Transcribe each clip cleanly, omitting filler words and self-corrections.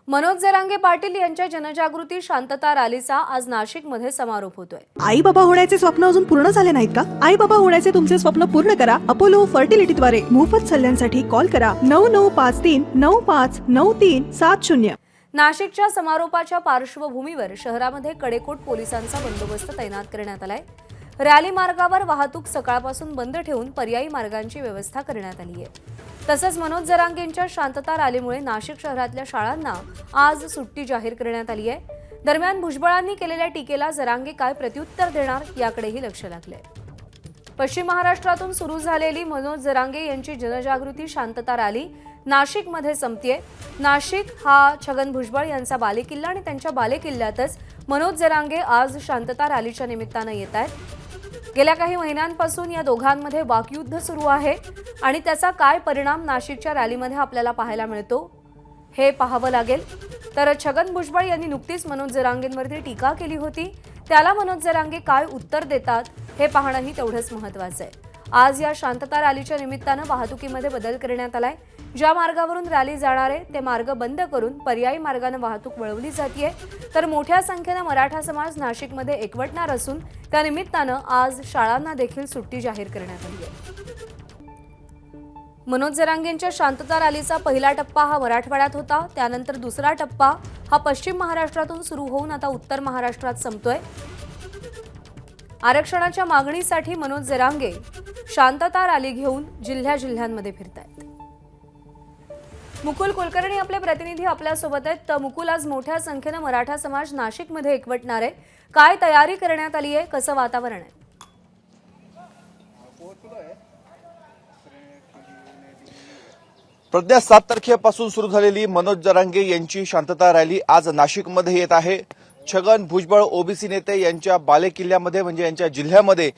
मनोज जरांगे पाटील यांच्या जनजागृती शांतता रॅलीचा आज नाशिकमध्ये समारोप होतोय। आई बाबा होण्याचे स्वप्न अजून पूर्ण झाले नाहीत का? आई बाबा होण्याचे तुमचे स्वप्न पूर्ण करा अपोलो फर्टिलिटीद्वारे। मोफत सल्ल्यांसाठी कॉल करा 9953959370। नाशिकच्या समारोपाच्या पार्श्वभूमीवर शहरामध्ये कडेकोट पोलिसांचा बंदोबस्त तैनात करण्यात आलाय। रॅली मार्गावर वाहतूक सकाळपासून बंद ठेवून पर्यायी मार्गांची व्यवस्था करण्यात आली आहे। तसंच मनोज जरांगेंच्या शांतता रॅलीमुळे नाशिक शहरातल्या शाळांना आज सुट्टी जाहीर करण्यात आली आहे। दरम्यान भुजबळांनी केलेल्या टीकेला जरांगे काय प्रत्युत्तर देणार याकडेही लक्ष लागलंय। पश्चिम महाराष्ट्रातून सुरू झालेली मनोज जरांगे यांची जनजागृती शांतता रॅली नाशिकमध्ये संपतीये। नाशिक हा छगन भुजबळ यांचा बालेकिल्ला आणि त्यांच्या बालेकिल्ल्यातच मनोज जरांगे आज शांतता रॅलीच्या निमित्तानं येत आहेत। गेल्या काही महिन्यांपासून या दोघांमध्ये वाकयुद्ध सुरू आहे आणि त्याचा काय परिणाम नाशिकच्या रॅलीमध्ये आपल्याला पाहायला मिळतो हे पाहावं लागेल। तर छगन भुजबळ यांनी नुकतीच मनोज जरांगेंवरती टीका केली होती, त्याला मनोज जरांगे काय उत्तर देतात हे पाहणंही तेवढंच महत्त्वाचं आहे। आज या शांतता रॅलीच्या निमित्तानं वाहतुकीमध्ये बदल करण्यात आलाय। ज्या मार्गावरून रॅली जाणार आहे ते मार्ग बंद करून पर्यायी मार्गाने वाहतूक वळवली जाते। तर मोठ्या संख्येने मराठा समाज नाशिकमध्ये एकवटणार असून त्या निमित्तानं आज शाळांना देखील सुट्टी जाहीर करण्यात आली आहे। मनोज जरांगेंच्या शांतता रॅलीचा पहिला टप्पा हा मराठवाड्यात होता, त्यानंतर दुसरा टप्पा हा पश्चिम महाराष्ट्रातून सुरू होऊन आता उत्तर महाराष्ट्रात संपतोय। आरक्षणाच्या मागणीसाठी मनोज जरांगे शांतता रॅली घेऊन जिल्ह्यांमध्ये फिरतायत। मुकुल कुलकर्णी आपले प्रतिनिधी आपल्या सोबत आहेत। तर मुकुल, आज मोठ्या संख्येने मराठा समाज नाशिकमध्ये एकवटणार आहे, काय तयारी करण्यात आली आहे, कसं वातावरण आहे? प्रज्ञा, 7 तारखेपासून सुरू झालेली मनोज जरांगे यांची शांतता रॅली आज नाशिकमध्ये येत आहे। छगन भुजबळ ओबीसी नेते यांच्या बालेकिल्ल्यामध्ये म्हणजे यांच्या जिल्ह्यामध्ये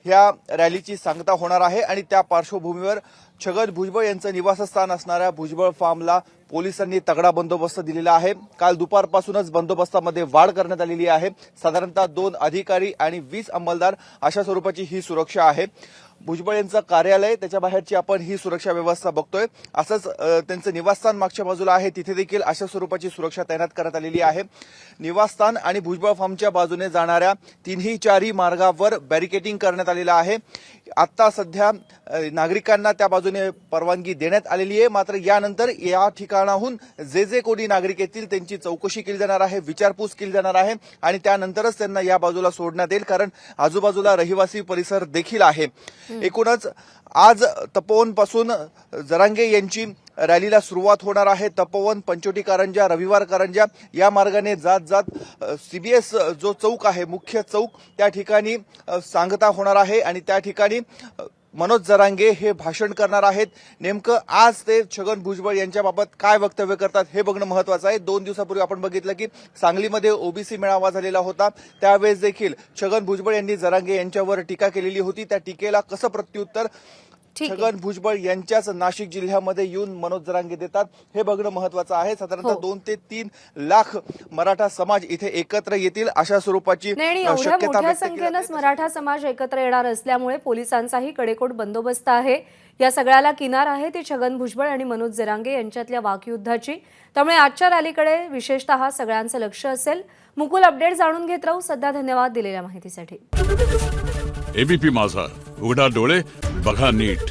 ह्या रॅलीची सांगता होणार आहे आणि त्या पार्श्वभूमीवर छगन भुजबळ यांचं निवासस्थान असणाऱ्या भुजबळ फार्मला पोलिसांनी तगडा बंदोबस्त दिलेला आहे। काल दुपारपासूनच बंदोबस्तामध्ये वाढ करण्यात आलेली आहे। साधारणतः 2 अधिकारी आणि 20 अंमलदार अशा स्वरूपाची ही सुरक्षा आहे। भुजबळ यांचं कार्यालय त्याच्या बाहेरची आपण ही सुरक्षा व्यवस्था बघतोय। असंच त्यांचं निवासस्थान मागच्या बाजूला आहे, तिथे देखील अशा स्वरूपाची सुरक्षा तैनात करण्यात आलेली आहे। निवासस्थान आणि भुजबळ फार्मच्या बाजूने जाणाऱ्या 3-4 मार्गावर बॅरिकेडिंग करण्यात आलेलं आहे। आता सध्या नागरिकांना त्या बाजूने परवानगी देण्यात आलेली आहे, मात्र यानंतर या ठिकाणाहून जे कोणी नागरिक येतील त्यांची चौकशी केली जाणार आहे, विचारपूस केली जाणार आहे आणि त्यानंतरच त्यांना या बाजूला सोडण्यात येईल, कारण आजूबाजूला रहिवासी परिसर देखील आहे। एकूणच आज तपोवन पासून जरांगे यांची रॅलीला सुरुवात होणार आहे। तपोवन, पंचवटी कारंजा, रविवार कारंजा या मार्गाने जात सीबीएस जो चौक आहे, मुख्य चौक, त्या ठिकाणी सांगता होणार आहे आणि त्या ठिकाणी मनोज जरांगे हे भाषण करणार आहेत। नेमकं आज ते छगन भुजबळ यांच्याबाबत काय वक्तव्य करतात हे बघणं महत्वाचं आहे। 2 दिवसापूर्वी आपण बघितलं की सांगलीमध्ये ओबीसी मेळावा झालेला होता, त्यावेळेस देखील छगन भुजबळ यांनी जरांगे यांच्यावर टीका केलेली होती। त्या टीकेला कसं प्रत्युत्तर छगन भुजबळ यांच्याच नाशिक जिल्ह्यामध्ये येऊन मनोज जरांगे देतात हे बघणं महत्वाचं आहे। साधारणतः 2 ते 3 लाख मराठा समाज इथे एकत्र येतील अशा स्वरूपाची शक्यता मोठ्या संख्येनंच मराठा समाज एकत्र येणार असल्यामुळे पोलिसांचाही कडेकोट बंदोबस्त आहे। या सगळ्याला किनार आहे ती छगन भुजबळ आणि मनोज जरांगे यांच्यातल्या वाकयुद्धाची, त्यामुळे आजच्या रॅलीकडे विशेषतः सगळ्यांचं लक्ष असेल। मुकुल, अपडेट जाणून घेत राहू। सध्या धन्यवाद दिलेल्या माहितीसाठी। एबीपी माझा, उघडा डोळे बघा नीट।